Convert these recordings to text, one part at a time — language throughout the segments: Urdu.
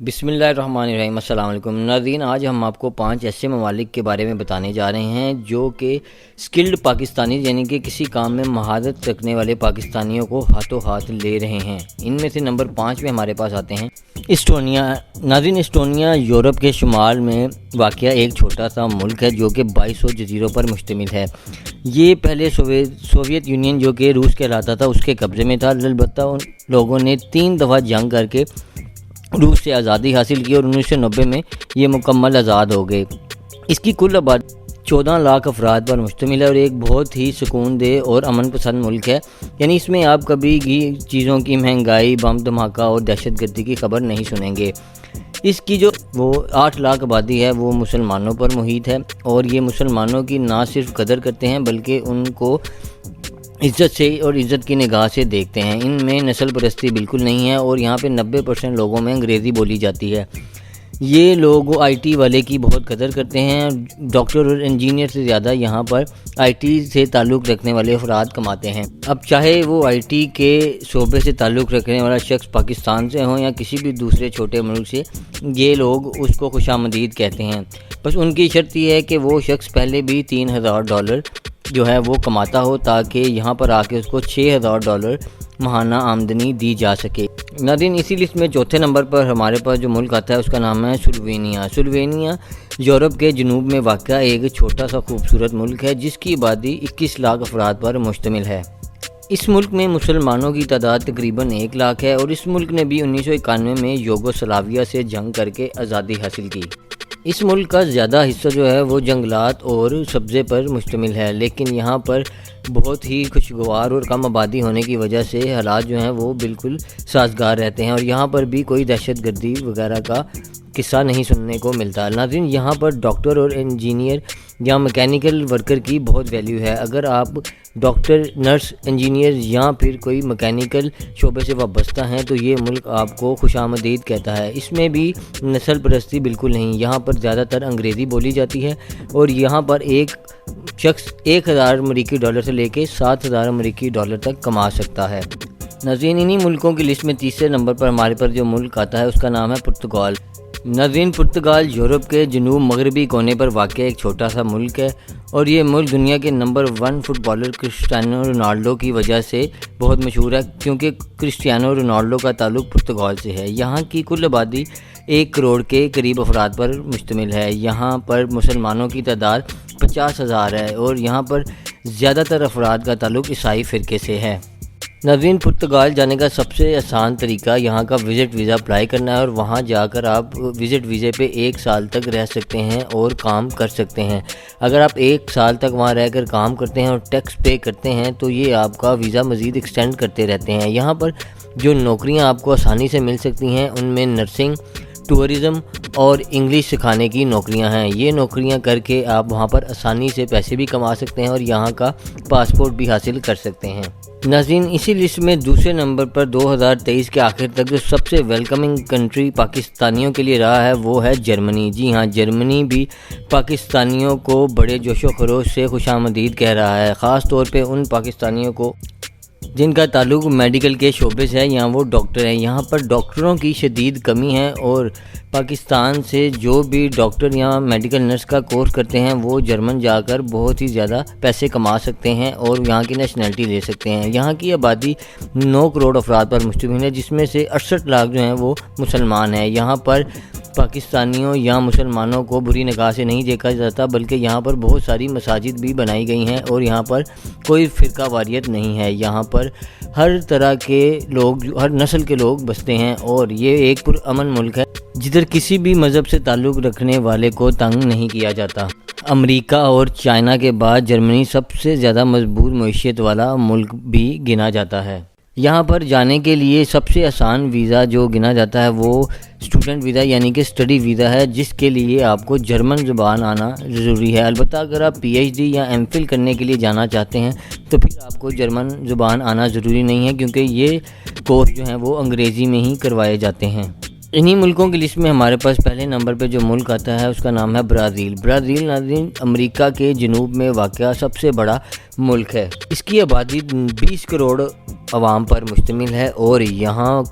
بسم اللہ الرحمن الرحیم۔ السلام علیکم ناظرین، آج ہم آپ کو 5 ایسے ممالک کے بارے میں بتانے جا رہے ہیں جو کہ سکلڈ پاکستانی یعنی کہ کسی کام میں مہارت رکھنے والے پاکستانیوں کو ہاتھوں ہاتھ لے رہے ہیں۔ ان میں سے نمبر 5 میں ہمارے پاس آتے ہیں اسٹونیا۔ ناظرین، اسٹونیا یورپ کے شمال میں واقع ایک چھوٹا سا ملک ہے جو کہ 2200 جزیروں پر مشتمل ہے۔ یہ پہلے سوویت یونین جو کہ روس کہلاتا تھا اس کے قبضے میں تھا، البتہ ان لوگوں نے 3 دفعہ جنگ کر کے روس سے آزادی حاصل کی اور 1990 میں یہ مکمل آزاد ہو گئے۔ اس کی کل آبادی 14 لاکھ افراد پر مشتمل ہے اور ایک بہت ہی سکون دہ اور امن پسند ملک ہے، یعنی اس میں آپ کبھی بھی چیزوں کی مہنگائی، بم دھماکہ اور دہشت گردی کی خبر نہیں سنیں گے۔ اس کی جو 8 لاکھ آبادی ہے وہ مسلمانوں پر محیط ہے اور یہ مسلمانوں کی نہ صرف قدر کرتے ہیں بلکہ ان کو عزت سے اور عزت کی نگاہ سے دیکھتے ہیں۔ ان میں نسل پرستی بالکل نہیں ہے اور یہاں پہ 90% لوگوں میں انگریزی بولی جاتی ہے۔ یہ لوگ آئی ٹی والے کی بہت قدر کرتے ہیں۔ ڈاکٹر اور انجینئر سے زیادہ یہاں پر آئی ٹی سے تعلق رکھنے والے افراد کماتے ہیں۔ اب چاہے وہ آئی ٹی کے شعبے سے تعلق رکھنے والا شخص پاکستان سے ہوں یا کسی بھی دوسرے چھوٹے ملک سے، یہ لوگ اس کو خوش آمدید کہتے ہیں۔ بس ان کی شرط یہ ہے کہ وہ شخص پہلے بھی $3000 جو ہے وہ کماتا ہو تاکہ یہاں پر آ کے اس کو $6000 ماہانہ آمدنی دی جا سکے۔ ناظرین، اسی لسٹ میں چوتھے نمبر پر ہمارے پاس جو ملک آتا ہے اس کا نام ہے سلووینیا۔ سلووینیا یورپ کے جنوب میں واقع ایک چھوٹا سا خوبصورت ملک ہے جس کی آبادی 21 لاکھ افراد پر مشتمل ہے۔ اس ملک میں مسلمانوں کی تعداد تقریباً 1 لاکھ ہے اور اس ملک نے بھی 1991 میں یوگوسلاویہ سے جنگ کر کے آزادی حاصل کی۔ اس ملک کا زیادہ حصہ جو ہے وہ جنگلات اور سبزے پر مشتمل ہے، لیکن یہاں پر بہت ہی خوشگوار اور کم آبادی ہونے کی وجہ سے حالات جو ہیں وہ بالکل سازگار رہتے ہیں اور یہاں پر بھی کوئی دہشت گردی وغیرہ کا قصہ نہیں سننے کو ملتا۔ ناظرین، یہاں پر ڈاکٹر اور انجینئر یا میکینیکل ورکر کی بہت ویلیو ہے۔ اگر آپ ڈاکٹر، نرس، انجینئر یا پھر کوئی میکینیکل شعبے سے وابستہ ہیں تو یہ ملک آپ کو خوش آمدید کہتا ہے۔ اس میں بھی نسل پرستی بالکل نہیں، یہاں پر زیادہ تر انگریزی بولی جاتی ہے اور یہاں پر ایک شخص $1000 سے لے کے $7000 تک کما سکتا ہے۔ ناظرین، انہی ملکوں کی لسٹ میں تیسرے نمبر پر ہمارے پر جو ملک آتا ہے اس کا نام ہے پرتگال۔ ناظرین، پرتگال یورپ کے جنوب مغربی کونے پر واقع ایک چھوٹا سا ملک ہے اور یہ ملک دنیا کے نمبر 1 فٹ بالر کرسٹیانو رونالڈو کی وجہ سے بہت مشہور ہے، کیونکہ کرسٹیانو رونالڈو کا تعلق پرتگال سے ہے۔ یہاں کی کل آبادی 1 کروڑ کے قریب افراد پر مشتمل ہے۔ یہاں پر مسلمانوں کی تعداد 50,000 ہے اور یہاں پر زیادہ تر افراد کا تعلق عیسائی فرقے سے ہے۔ ناظرین، پرتگال جانے کا سب سے آسان طریقہ یہاں کا وزٹ ویزا اپلائی کرنا ہے اور وہاں جا کر آپ وزٹ ویزے پہ 1 سال تک رہ سکتے ہیں اور کام کر سکتے ہیں۔ اگر آپ 1 سال تک وہاں رہ کر کام کرتے ہیں اور ٹیکس پے کرتے ہیں تو یہ آپ کا ویزا مزید ایکسٹینڈ کرتے رہتے ہیں۔ یہاں پر جو نوکریاں آپ کو آسانی سے مل سکتی ہیں ان میں نرسنگ، ٹورزم اور انگلش سکھانے کی نوکریاں ہیں۔ یہ نوکریاں کر کے آپ وہاں پر آسانی سے پیسے بھی کما سکتے ہیں اور یہاں کا پاسپورٹ بھی حاصل کر سکتے ہیں۔ ناظرین، اسی لسٹ میں دوسرے نمبر پر 2023 کے آخر تک جو سب سے ویلکمنگ کنٹری پاکستانیوں کے لیے رہا ہے وہ ہے جرمنی۔ جی ہاں، جرمنی بھی پاکستانیوں کو بڑے جوش و خروش سے خوش آمدید کہہ رہا ہے، خاص طور پہ ان پاکستانیوں کو جن کا تعلق میڈیکل کے شعبے سے ہے یا وہ ڈاکٹر ہیں۔ یہاں پر ڈاکٹروں کی شدید کمی ہے اور پاکستان سے جو بھی ڈاکٹر یا میڈیکل نرس کا کورس کرتے ہیں وہ جرمن جا کر بہت ہی زیادہ پیسے کما سکتے ہیں اور یہاں کی نیشنلٹی لے سکتے ہیں۔ یہاں کی آبادی 9 کروڑ افراد پر مشتمل ہے جس میں سے 68 لاکھ جو ہیں وہ مسلمان ہیں۔ یہاں پر پاکستانیوں یا مسلمانوں کو بری نگاہ سے نہیں دیکھا جاتا بلکہ یہاں پر بہت ساری مساجد بھی بنائی گئی ہیں اور یہاں پر کوئی فرقہ واریت نہیں ہے۔ یہاں پر ہر طرح کے لوگ، ہر نسل کے لوگ بستے ہیں اور یہ ایک پرامن ملک ہے جدھر کسی بھی مذہب سے تعلق رکھنے والے کو تنگ نہیں کیا جاتا۔ امریکہ اور چائنا کے بعد جرمنی سب سے زیادہ مضبوط معیشت والا ملک بھی گنا جاتا ہے۔ یہاں پر جانے کے لیے سب سے آسان ویزا جو گنا جاتا ہے وہ اسٹوڈنٹ ویزا یعنی کہ اسٹڈی ویزا ہے، جس کے لیے آپ کو جرمن زبان آنا ضروری ہے۔ البتہ اگر آپ پی ایچ ڈی یا ایم فل کرنے کے لیے جانا چاہتے ہیں تو پھر آپ کو جرمن زبان آنا ضروری نہیں ہے، کیونکہ یہ کورس جو ہیں وہ انگریزی میں ہی کروائے جاتے ہیں۔ انہی ملکوں کی لسٹ میں ہمارے پاس پہلے نمبر پہ جو ملک آتا ہے اس کا نام ہے برازیل۔ برازیل ناظرین امریکہ کے جنوب میں واقع سب سے بڑا ملک ہے۔ اس کی آبادی 20 کروڑ عوام پر مشتمل ہے اور یہاں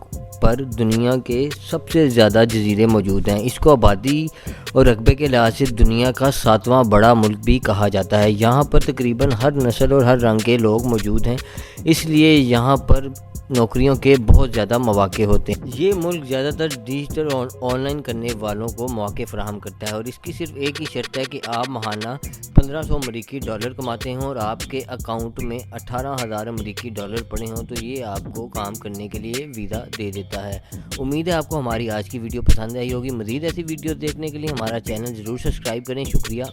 پر دنیا کے سب سے زیادہ جزیرے موجود ہیں۔ اس کو آبادی اور رقبے کے لحاظ سے دنیا کا 7واں بڑا ملک بھی کہا جاتا ہے۔ یہاں پر تقریباً ہر نسل اور ہر رنگ کے لوگ موجود ہیں، اس لیے یہاں پر نوکریوں کے بہت زیادہ مواقع ہوتے ہیں۔ یہ ملک زیادہ تر ڈیجیٹل اور آن لائن کرنے والوں کو مواقع فراہم کرتا ہے، اور اس کی صرف ایک ہی شرط ہے کہ آپ ماہانہ 1500 امریکی ڈالر کماتے ہوں اور آپ کے اکاؤنٹ میں 18,000 امریکی ڈالر پڑے ہوں تو یہ آپ کو کام کرنے کے لیے ویزا دے دیتا ہے۔ امید ہے آپ کو ہماری آج کی ویڈیو پسند آئی ہوگی۔ مزید ایسی ویڈیو دیکھنے کے لیے ہمارا چینل ضرور سبسکرائب کریں۔ شکریہ۔